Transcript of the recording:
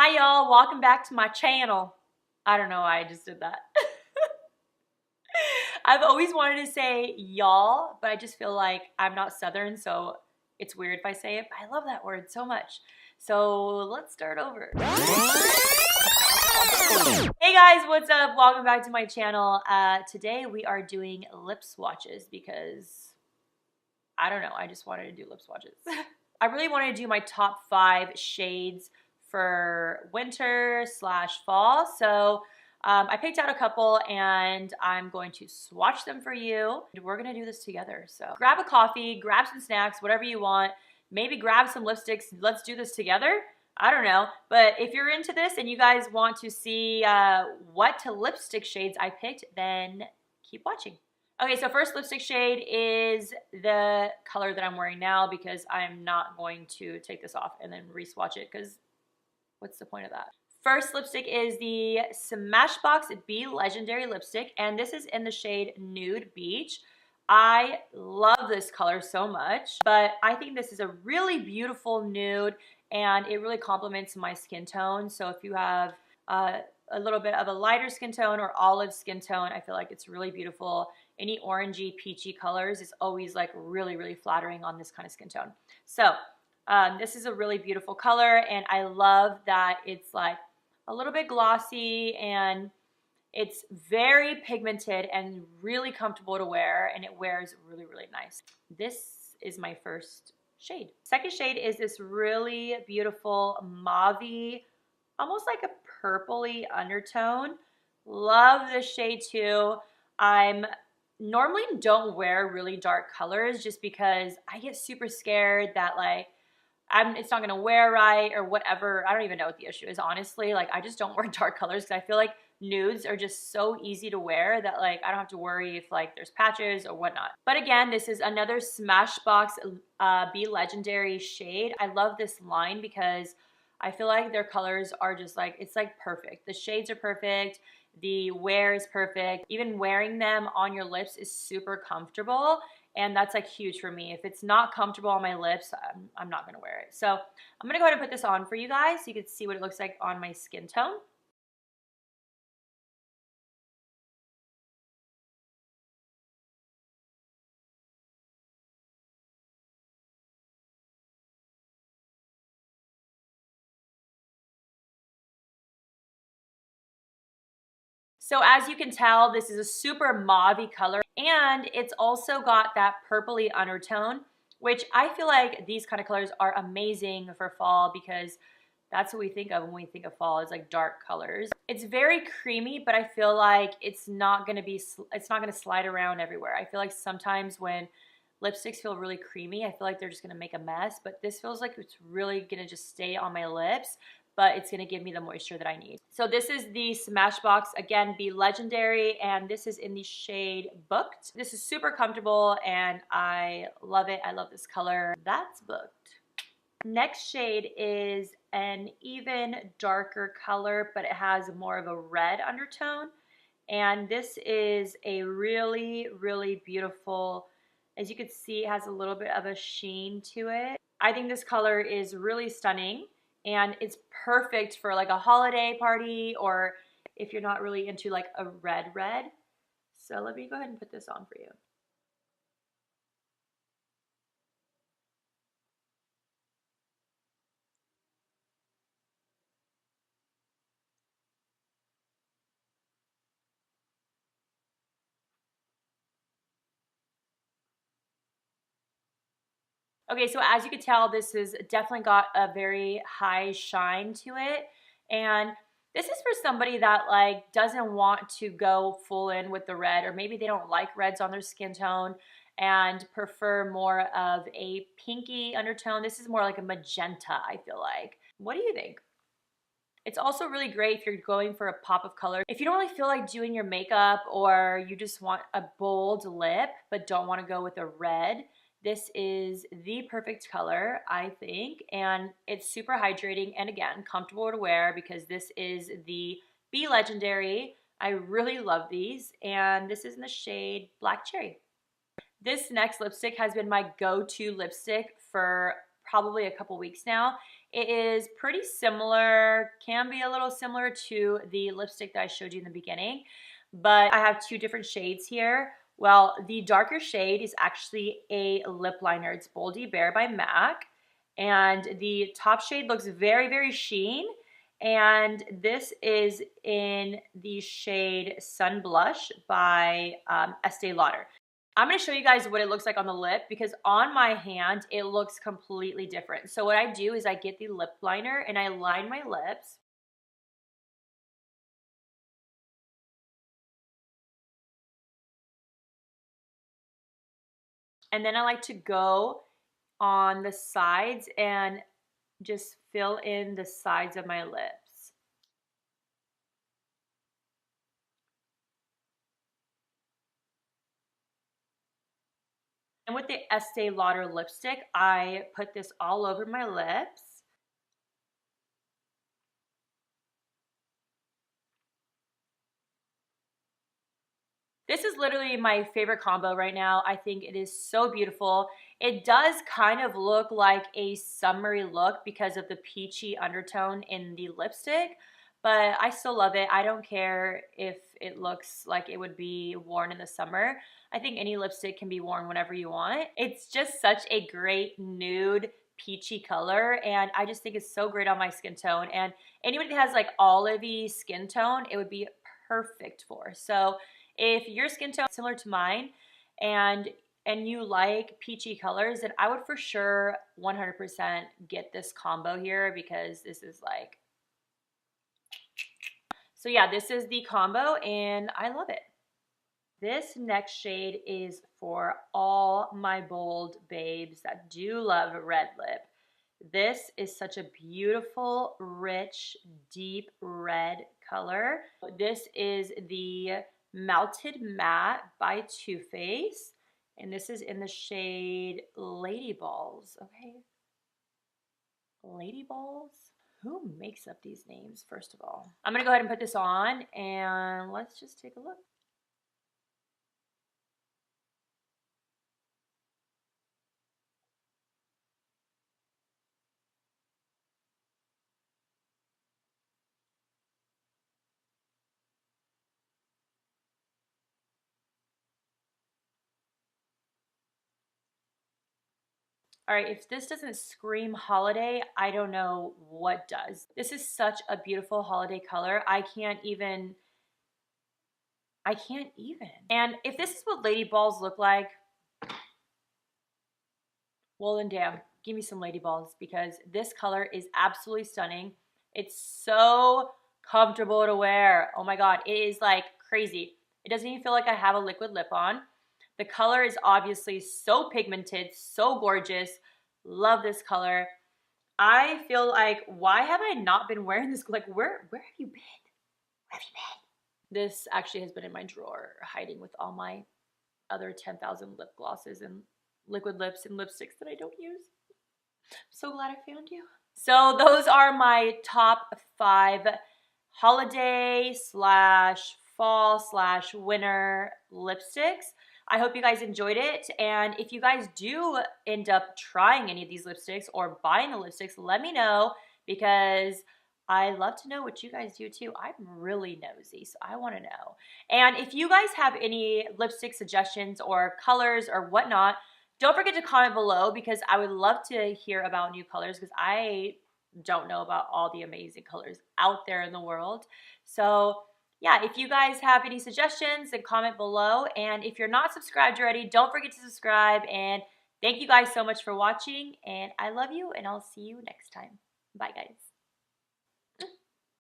Hi y'all, welcome back to my channel. I don't know why I just did that. I've always wanted to say y'all, but I just feel like I'm not Southern, so it's weird if I say it, but I love that word so much. So let's start over. Hey guys, what's up? Welcome back to my channel. Today we are doing lip swatches because, I don't know, I just wanted to do lip swatches. I really wanted to do my top 5 shades for winter / fall. So I picked out a couple and I'm going to swatch them for you. We're gonna do this together. So grab a coffee, grab some snacks, whatever you want. Maybe grab some lipsticks. Let's do this together. I don't know, but if you're into this and you guys want to see what lipstick shades I picked, then keep watching. Okay, so first lipstick shade is the color that I'm wearing now because I'm not going to take this off and then re-swatch it because what's the point of that? First lipstick is the Smashbox Be Legendary lipstick, and this is in the shade Nude Beach. I love this color so much, but I think this is a really beautiful nude and it really complements my skin tone. So if you have a little bit of a lighter skin tone or olive skin tone, I feel like it's really beautiful. Any orangey, peachy colors is always like really, really flattering on this kind of skin tone. So this is a really beautiful color and I love that it's like a little bit glossy and it's very pigmented and really comfortable to wear, and it wears really, really nice. This is my first shade. Second shade is this really beautiful mauve-y, almost like a purpley undertone. Love this shade too. I'm normally don't wear really dark colors just because I get super scared that like it's not gonna wear right or whatever. I don't even know what the issue is, honestly. Like I just don't wear dark colors because I feel like nudes are just so easy to wear that like I don't have to worry if like there's patches or whatnot. But again, this is another Smashbox Be Legendary shade. I love this line because I feel like their colors are just like, it's like perfect. The shades are perfect. The wear is perfect. Even wearing them on your lips is super comfortable. And that's like huge for me. If it's not comfortable on my lips, I'm not gonna wear it. So I'm gonna go ahead and put this on for you guys so you can see what it looks like on my skin tone. So as you can tell, this is a super mauve-y color and it's also got that purpley undertone, which I feel like these kind of colors are amazing for fall because that's what we think of when we think of fall, is like dark colors. It's very creamy, but I feel like it's not gonna slide around everywhere. I feel like sometimes when lipsticks feel really creamy, I feel like they're just gonna make a mess, but this feels like it's really gonna just stay on my lips, but it's gonna give me the moisture that I need. So this is the Smashbox, again, Be Legendary, and this is in the shade Booked. This is super comfortable and I love it. I love this color. That's Booked. Next shade is an even darker color, but it has more of a red undertone. And this is a really, really beautiful, as you can see, it has a little bit of a sheen to it. I think this color is really stunning and it's perfect for like a holiday party or if you're not really into like a red. So let me go ahead and put this on for you. Okay, so as you can tell, this has definitely got a very high shine to it. And this is for somebody that like doesn't want to go full in with the red, or maybe they don't like reds on their skin tone and prefer more of a pinky undertone. This is more like a magenta, I feel like. What do you think? It's also really great if you're going for a pop of color. If you don't really feel like doing your makeup or you just want a bold lip but don't want to go with a red, this is the perfect color, I think, and it's super hydrating and again, comfortable to wear because this is the Be Legendary. I really love these, and this is in the shade Black Cherry. This next lipstick has been my go-to lipstick for probably a couple weeks now. It is pretty similar, can be a little similar to the lipstick that I showed you in the beginning, but I have two different shades here. Well, the darker shade is actually a lip liner. It's Boldy Bear by MAC, and the top shade looks very, very sheen, and this is in the shade Sun Blush by Estee Lauder. I'm going to show you guys what it looks like on the lip because on my hand, it looks completely different. So what I do is I get the lip liner and I line my lips. And then I like to go on the sides and just fill in the sides of my lips. And with the Estee Lauder lipstick, I put this all over my lips. This is literally my favorite combo right now. I think it is so beautiful. It does kind of look like a summery look because of the peachy undertone in the lipstick, but I still love it. I don't care if it looks like it would be worn in the summer. I think any lipstick can be worn whenever you want. It's just such a great nude peachy color, and I just think it's so great on my skin tone, and anybody that has like olivey skin tone, it would be perfect for. So if your skin tone is similar to mine and you like peachy colors, then I would for sure 100% get this combo here because this is like, so yeah, this is the combo and I love it. This next shade is for all my bold babes that do love red lip. This is such a beautiful, rich, deep red color. This is the Melted Matte by Too Faced, and this is in the shade Lady Balls, okay? Lady Balls? Who makes up these names, first of all? I'm gonna go ahead and put this on, and let's just take a look. All right, if this doesn't scream holiday, I don't know what does. This is such a beautiful holiday color. I can't even. And if this is what Lady Balls look like, well then damn, give me some Lady Balls because this color is absolutely stunning. It's so comfortable to wear. Oh my God, it is like crazy. It doesn't even feel like I have a liquid lip on. The color is obviously so pigmented, so gorgeous. Love this color. I feel like, why have I not been wearing this? Like, where have you been? Where have you been? This actually has been in my drawer, hiding with all my other 10,000 lip glosses and liquid lips and lipsticks that I don't use. I'm so glad I found you. So those are my top 5 holiday slash fall slash winter lipsticks. I hope you guys enjoyed it, and if you guys do end up trying any of these lipsticks or buying the lipsticks, let me know because I love to know what you guys do too. I'm really nosy, so I want to know. And if you guys have any lipstick suggestions or colors or whatnot, don't forget to comment below because I would love to hear about new colors because I don't know about all the amazing colors out there in the world. So yeah, if you guys have any suggestions, then comment below. And if you're not subscribed already, don't forget to subscribe. And thank you guys so much for watching. And I love you, and I'll see you next time. Bye, guys.